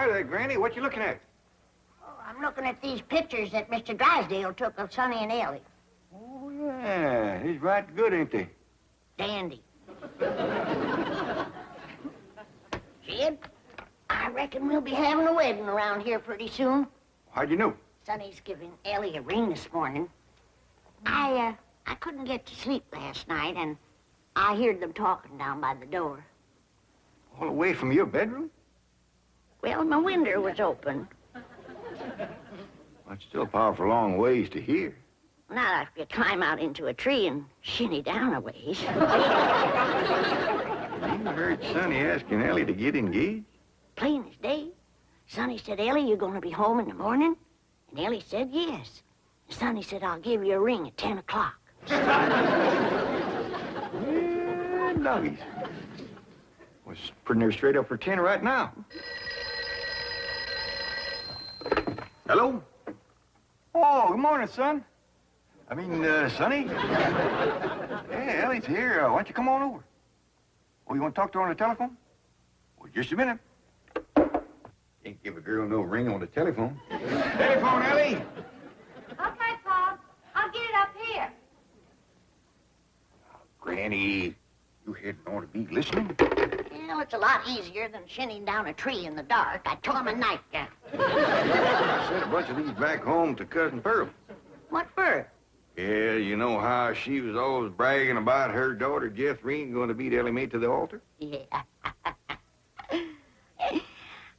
Hi there, Granny. What you looking at? Oh, I'm looking at these pictures that Mr. Drysdale took of Sonny and Elly. Oh, yeah. He's right good, ain't they? Dandy. Jed, I reckon we'll be having a wedding around here pretty soon. How'd you know? Sonny's giving Elly a ring this morning. I couldn't get to sleep last night, and I heard them talking down by the door. All the way from your bedroom? Well, my window was open. That's still a powerful long ways to hear. Not if you climb out into a tree and shinny down a ways. You heard Sonny asking Elly to get engaged? Plain as day. Sonny said, Elly, you gonna be home in the morning? And Elly said, yes. And Sonny said, I'll give you a ring at 10 o'clock. Yeah, doggies. Was pretty near straight up for 10 right now. Hello? Oh, good morning, son. Sonny? Yeah, Elly's here. Why don't you come on over? Oh, you want to talk to her on the telephone? Well, just a minute. Can't give a girl no ring on the telephone. Telephone, Elly. Okay, Pop. I'll get it up here. Granny, you hadn't ought to be listening. Well, it's a lot easier than shinning down a tree in the dark. I took my nightgown. I sent a bunch of these back home to Cousin Pearl. What for? Yeah, you know how she was always bragging about her daughter, Jethrine, going to beat Elly Mae to the altar? Yeah.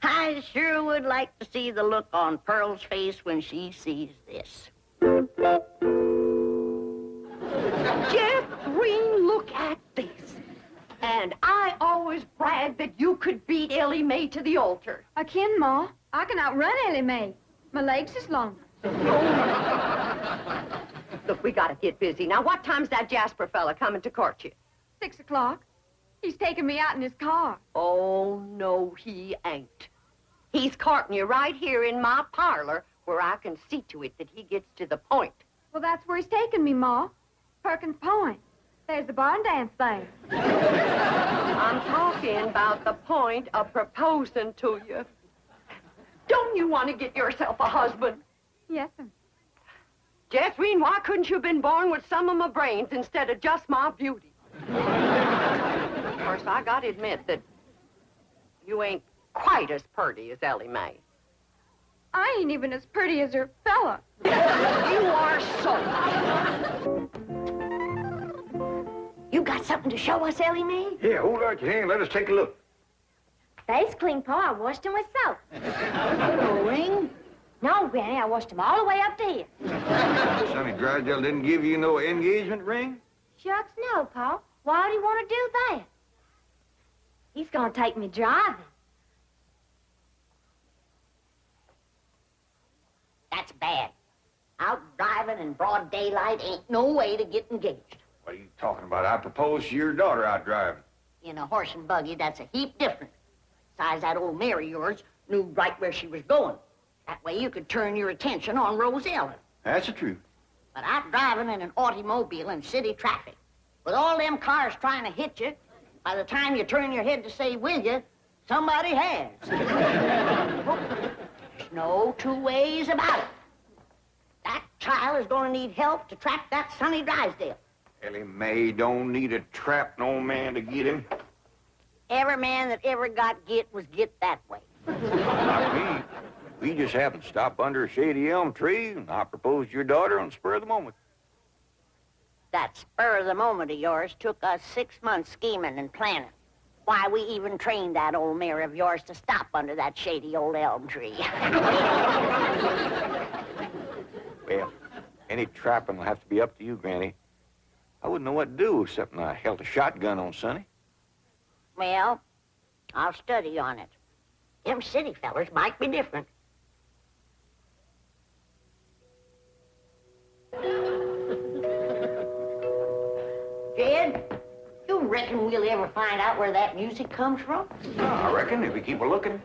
I sure would like to see the look on Pearl's face when she sees this. Jethrine, look at this. And I always bragged that you could beat Elly Mae to the altar. I can, Ma. I can outrun Elly Mae. My legs is longer. Look, we gotta get busy. Now, what time's that Jasper fella coming to court you? 6 o'clock. He's taking me out in his car. Oh, no, he ain't. He's courting you right here in my parlor where I can see to it that he gets to the point. Well, that's where he's taking me, Ma. Perkins Point. There's the barn dance there. I'm talking about the point of proposing to you. Don't you want to get yourself a husband? Yes, sir. Jethrine, why couldn't you have been born with some of my brains instead of just my beauty? Of course, I gotta admit that you ain't quite as pretty as Elly Mae. I ain't even as pretty as her fella. You are so. You got something to show us, Elly Mae? Yeah, hold out your hand. Let us take a look. They's clean, Pa. I washed them myself. No ring? No, Granny, I washed them all the way up to here. Sonny Drysdale didn't give you no engagement ring? Shucks, no, Pa. Why would he want to do that? He's gonna take me driving. That's bad. Out driving in broad daylight ain't no way to get engaged. What are you talking about? I proposed to your daughter out driving. In a horse and buggy, that's a heap different. Besides, that old mare of yours knew right where she was going. That way you could turn your attention on Rosella. That's the truth. But out driving in an automobile in city traffic, with all them cars trying to hit you, by the time you turn your head to say, will you, somebody has. There's no two ways about it. That child is going to need help to track that Sonny Drysdale. Elly Mae don't need to trap no man to get him. Every man that ever got get was get that way. Not me. We just happened to stop under a shady elm tree, and I proposed to your daughter on the spur of the moment. That spur of the moment of yours took us 6 months scheming and planning. Why we even trained that old mare of yours to stop under that shady old elm tree. Well, any trapping will have to be up to you, Granny. I wouldn't know what to do except I held a shotgun on Sonny. Well, I'll study on it. Them city fellers might be different. Jed, you reckon we'll ever find out where that music comes from? I reckon if we keep a looking.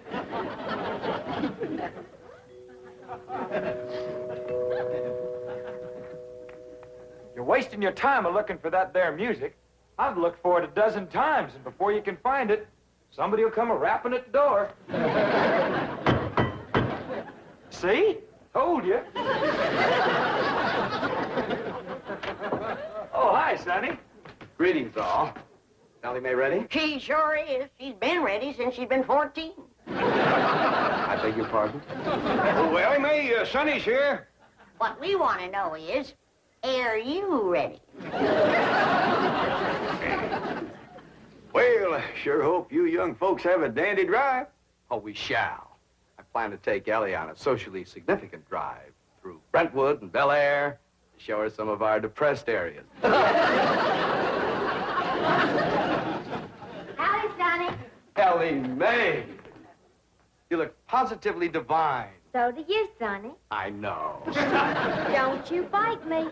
You're wasting your time looking for that there music. I've looked for it a dozen times, and before you can find it, somebody will come a-rapping at the door. See? Told you. Oh, hi, Sonny. Greetings, all. Ellie Mae ready? She sure is. She's been ready since she's been 14. I beg your pardon? Oh, Elly Mae, Sonny's here. What we want to know is, are you ready? Well, I sure hope you young folks have a dandy drive. Oh, we shall. I plan to take Ellie on a socially significant drive through Brentwood and Bel Air to show her some of our depressed areas. Howdy, Sonny. Ellie Mae! You look positively divine. So do you, Sonny. I know. Don't you bite me.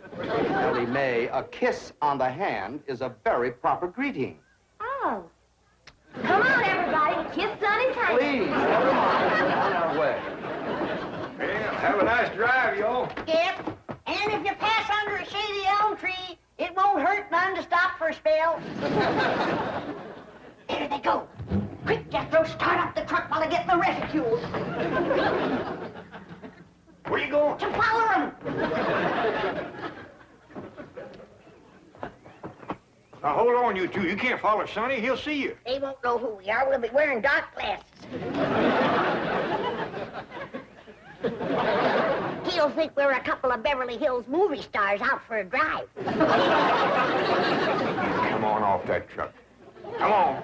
Ellie Mae, a kiss on the hand is a very proper greeting. Oh. Come on, everybody. Kiss Sonny's hand. Please, never mind. We're on our way. Well, have a nice drive, y'all. Yep. And if you pass under a shady elm tree, it won't hurt none to stop for a spell. There they go. Quick, Jethro, start up the truck while I get the reticule. Where you going? To follow them. Now, hold on, you two. You can't follow Sonny. He'll see you. They won't know who we are. We'll be wearing dark glasses. He'll think we're a couple of Beverly Hills movie stars out for a drive. Come on off that truck. Come on.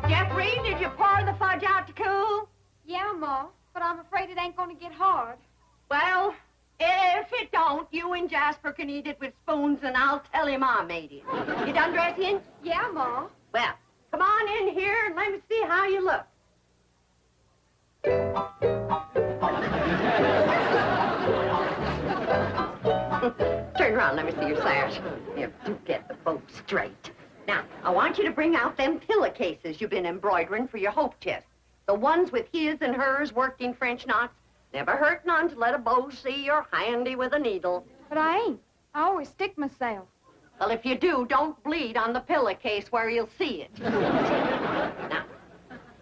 Jethrine, did you pour the fudge out to cool? Yeah, Ma, but I'm afraid it ain't gonna get hard. Well, if it don't, you and Jasper can eat it with spoons, and I'll tell him I made it. You done dressing? Yeah, Ma. Well, come on in here and let me see how you look. Turn around, let me see your sash. You do get the bow straight. Now, I want you to bring out them pillowcases you've been embroidering for your hope chest. The ones with his and hers worked in French knots. Never hurt none to let a beau see you're handy with a needle. But I ain't. I always stick myself. Well, if you do, don't bleed on the pillowcase where he'll see it. Now,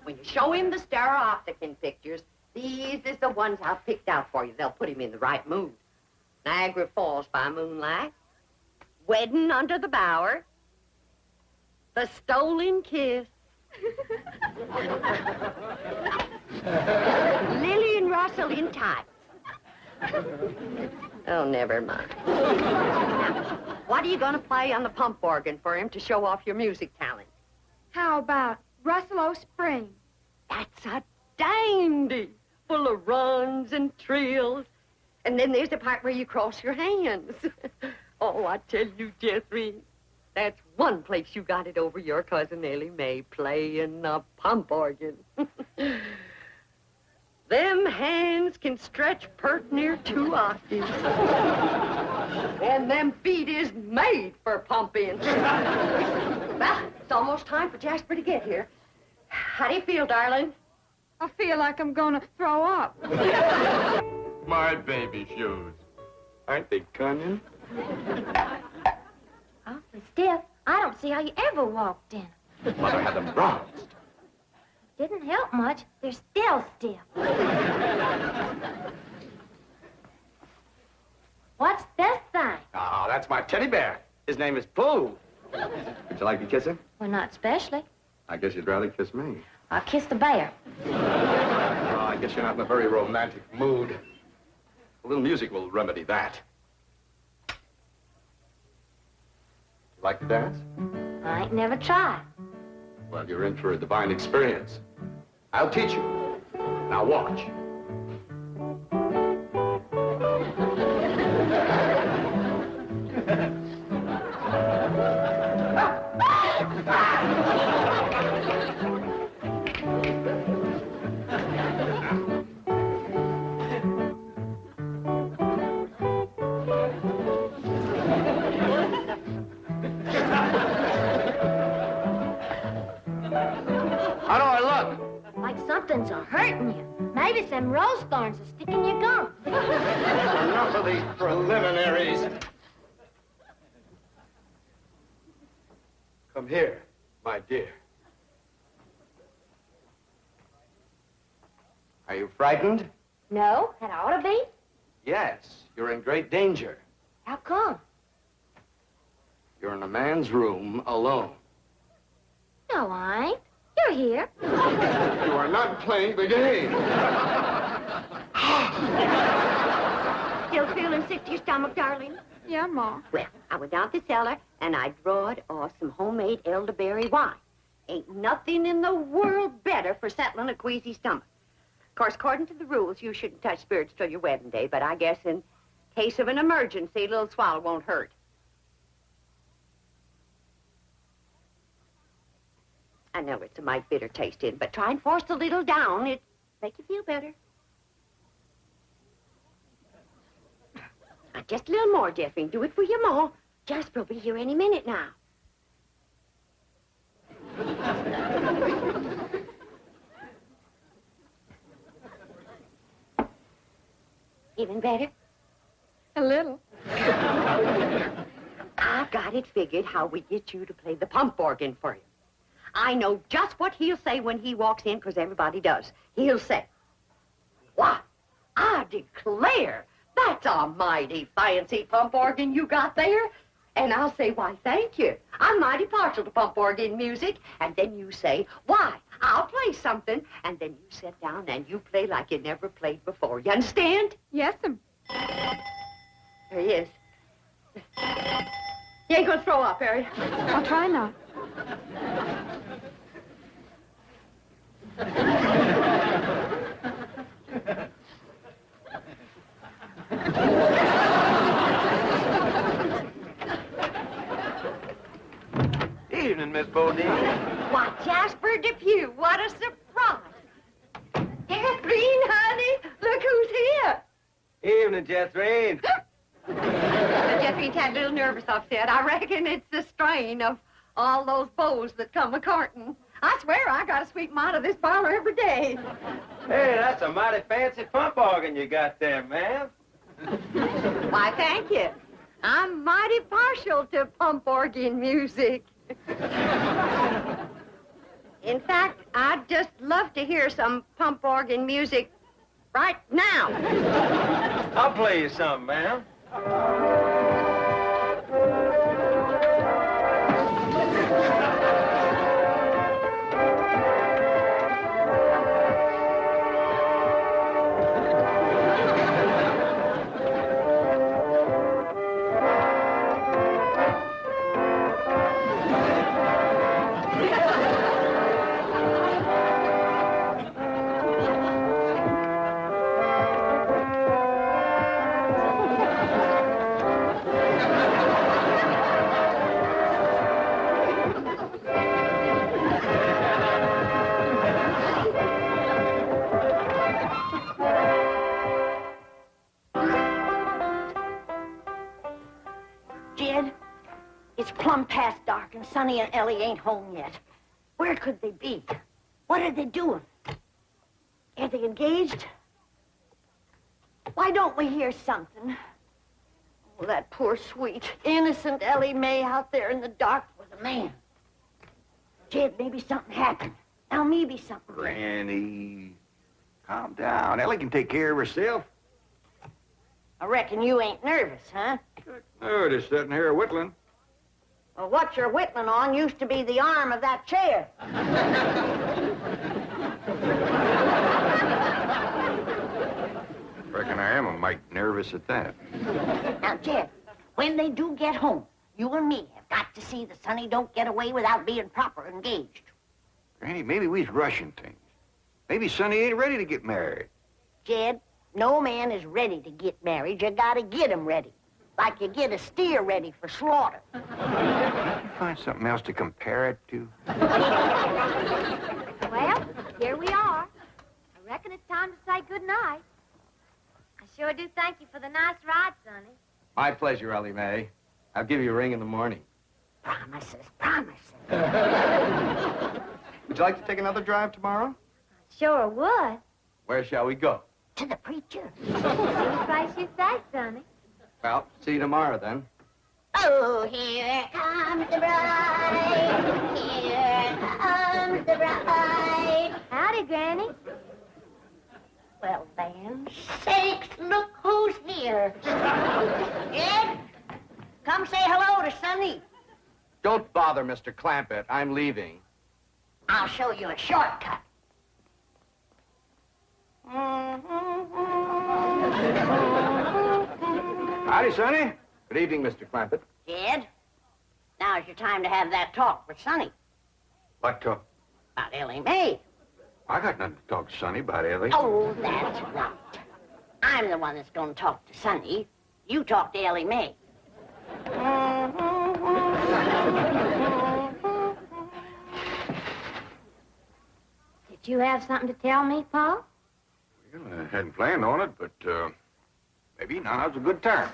when you show him the stereopticon pictures, these is the ones I've picked out for you. They'll put him in the right mood. Niagara Falls by moonlight, Wedding under the Bower, The Stolen Kiss, Lily and Russell in tights. Oh, never mind. Now, what are you going to play on the pump organ for him to show off your music talent? How about Russell O'Spring? That's a dandy, full of runs and trills. And then there's the part where you cross your hands. Oh, I tell you, Jethrine, that's one place you got it over your cousin Elly Mae, playing a pump organ. Them hands can stretch pert near 2 octaves. And them feet is made for pumping. Well, it's almost time for Jasper to get here. How do you feel, darling? I feel like I'm gonna throw up. My baby shoes. Aren't they cunning? Awfully stiff. I don't see how you ever walked in. Mother had them bronzed. Didn't help much. They're still stiff. What's this thing? Ah, that's my teddy bear. His name is Pooh. Would you like to kiss him? Well, not especially. I guess you'd rather kiss me. I'll kiss the bear. Oh, I guess you're not in a very romantic mood. A little music will remedy that. You like to dance? I ain't never tried. Well, you're in for a divine experience. I'll teach you. Now watch. How do I look? Like something's a-hurting you. Maybe some rose thorns are sticking your gum. Enough of these preliminaries. Come here, my dear. Are you frightened? No, and I ought to be. Yes, you're in great danger. How come? You're in a man's room alone. No, I ain't. You're here. You are not playing the game. Still feeling sick to your stomach, darling? Yeah, Ma. Well, I went down to the cellar and I drawed off some homemade elderberry wine. Ain't nothing in the world better for settling a queasy stomach. Of course, according to the rules, you shouldn't touch spirits till your wedding day, but I guess in case of an emergency, a little swallow won't hurt. I know it's a mite bitter tasting, but try and force a little down. It'll make you feel better. Now, just a little more, Jethrine. Do it for your ma. Jasper will be here any minute now. Even better? A little. I got it figured how we get you to play the pump organ for you. I know just what he'll say when he walks in, because everybody does. He'll say, "Why, I declare, that's a mighty fancy pump organ you got there." And I'll say, "Why, thank you. I'm mighty partial to pump organ music." And then you say, "Why, I'll play something." And then you sit down and you play like you never played before. You understand? Yes'm. There he is. You ain't gonna throw up, Harry. I'll try not. Evening, Miss Bodine. Why, Jasper Depew, what a surprise. Jethrine, honey, look who's here. Evening, Jethrine. Jethrine's had a little nervous upset. I reckon it's the strain of all those beaux that come a-courting. I swear I gotta sweep 'em out of this parlor every day. Hey, that's a mighty fancy pump organ you got there, ma'am. Why, thank you. I'm mighty partial to pump organ music. In fact, I'd just love to hear some pump organ music right now. I'll play you something, ma'am. Jed, it's plumb past dark and Sonny and Elly ain't home yet. Where could they be? What are they doing? Are they engaged? Why don't we hear something? Oh, that poor, sweet, innocent Elly May out there in the dark with a man. Jed, maybe something happened. Now, maybe something. Granny, calm down. Elly can take care of herself. I reckon you ain't nervous, huh? Oh, just sitting here whittling. Well, what you're whittling on used to be the arm of that chair. Reckon I am a mite nervous at that. Now, Jed, when they do get home, you and me have got to see that Sonny don't get away without being proper engaged. Granny, maybe we's rushing things. Maybe Sonny ain't ready to get married. Jed, no man is ready to get married. You gotta get him ready. Like you get a steer ready for slaughter. Can you find something else to compare it to? Well, here we are. I reckon it's time to say goodnight. I sure do thank you for the nice ride, Sonny. My pleasure, Elly May. I'll give you a ring in the morning. Promises, promises. Would you like to take another drive tomorrow? Sure would. Where shall we go? To the preacher. Any place you say, Sonny. Well, see you tomorrow, then. Oh, here comes the bride. Here comes the bride. Howdy, Granny. Well, then, sakes, look who's here. Ed, come say hello to Sonny. Don't bother, Mr. Clampett. I'm leaving. I'll show you a shortcut. Howdy, Sonny. Good evening, Mr. Clampett. Ed, now's your time to have that talk with Sonny What talk? about Ellie Mae. I got nothing to talk to Sonny about, Ellie. Oh, that's right. I'm the one that's going to talk to Sonny. You talk to Ellie Mae. Did you have something to tell me, Pa? Well, I hadn't planned on it, but maybe now's a good time.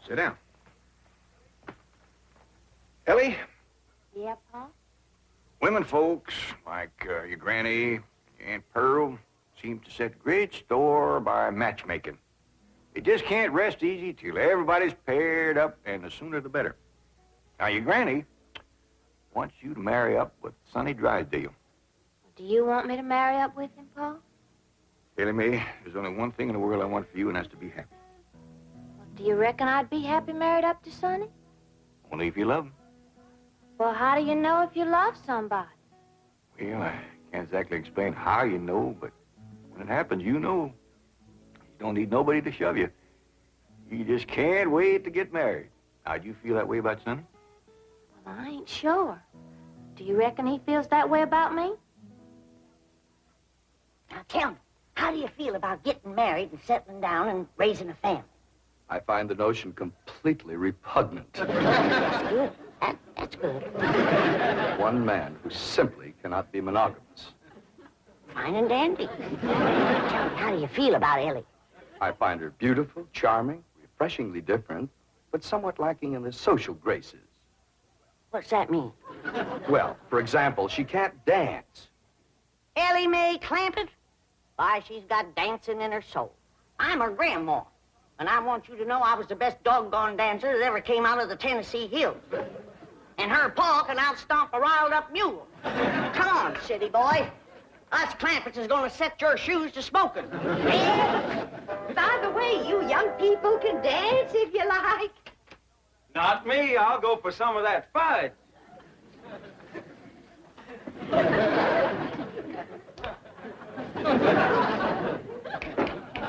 Sit down. Ellie, Yeah, Pa? women folks like your granny, your Aunt Pearl, seem to set great store by matchmaking. They just can't rest easy till everybody's paired up, and the sooner the better. Now, your granny wants you to marry up with Sonny Drysdale. Do you want me to marry up with him, Pa? Ellie Mae, there's only one thing in the world I want for you, and that's to be happy. Well, do you reckon I'd be happy married up to Sonny? Only if you love him. Well, how do you know if you love somebody? Well, I can't exactly explain how you know, but when it happens, you know. You don't need nobody to shove you. You just can't wait to get married. Now, do you feel that way about Sonny? Well, I ain't sure. Do you reckon he feels that way about me? Now, tell me, how do you feel about getting married and settling down and raising a family? I find the notion completely repugnant. That's good. That's good. One man who simply cannot be monogamous. Fine and dandy. Tell me, how do you feel about Ellie? I find her beautiful, charming, refreshingly different, but somewhat lacking in the social graces. What's that mean? Well, for example, she can't dance. Ellie Mae Clampett? Why, she's got dancing in her soul. I'm her grandma, and I want you to know I was the best doggone dancer that ever came out of the Tennessee hills. And her pa can outstomp a riled-up mule. Come on, city boy. Us Clampetts is gonna set your shoes to smoking. By the way, you young people can dance if you like. Not me. I'll go for some of that fudge.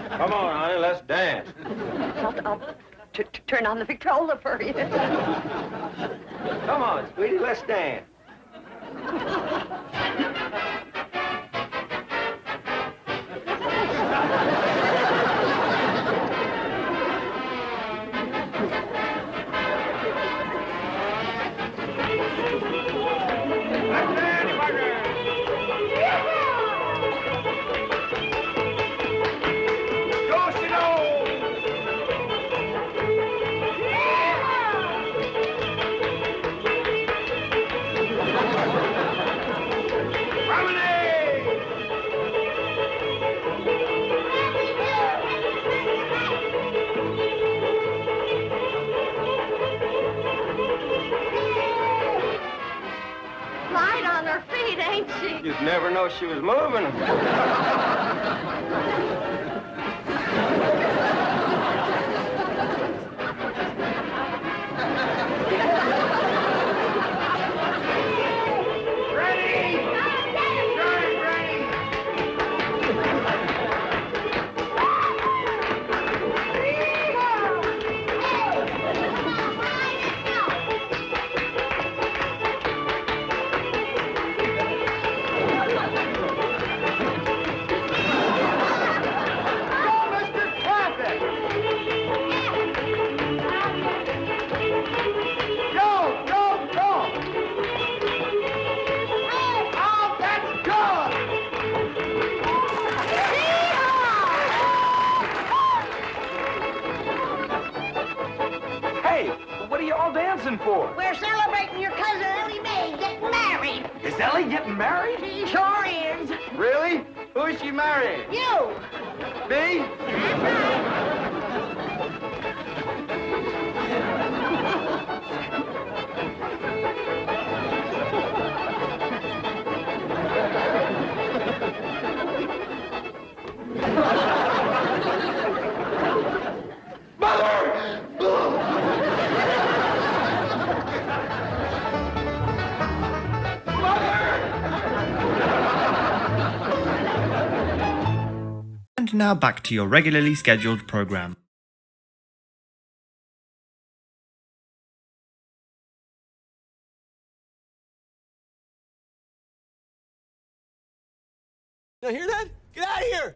Come on, honey, let's dance. I'll turn on the Victrola for you. Come on, sweetie, let's dance. Light on her feet, ain't she? You'd never know she was moving. For? We're celebrating your cousin Ellie Mae getting married. Is Ellie getting married? She sure is. Really? Who is she marrying? You. Me? now back to your regularly scheduled program. You hear that? Get out of here!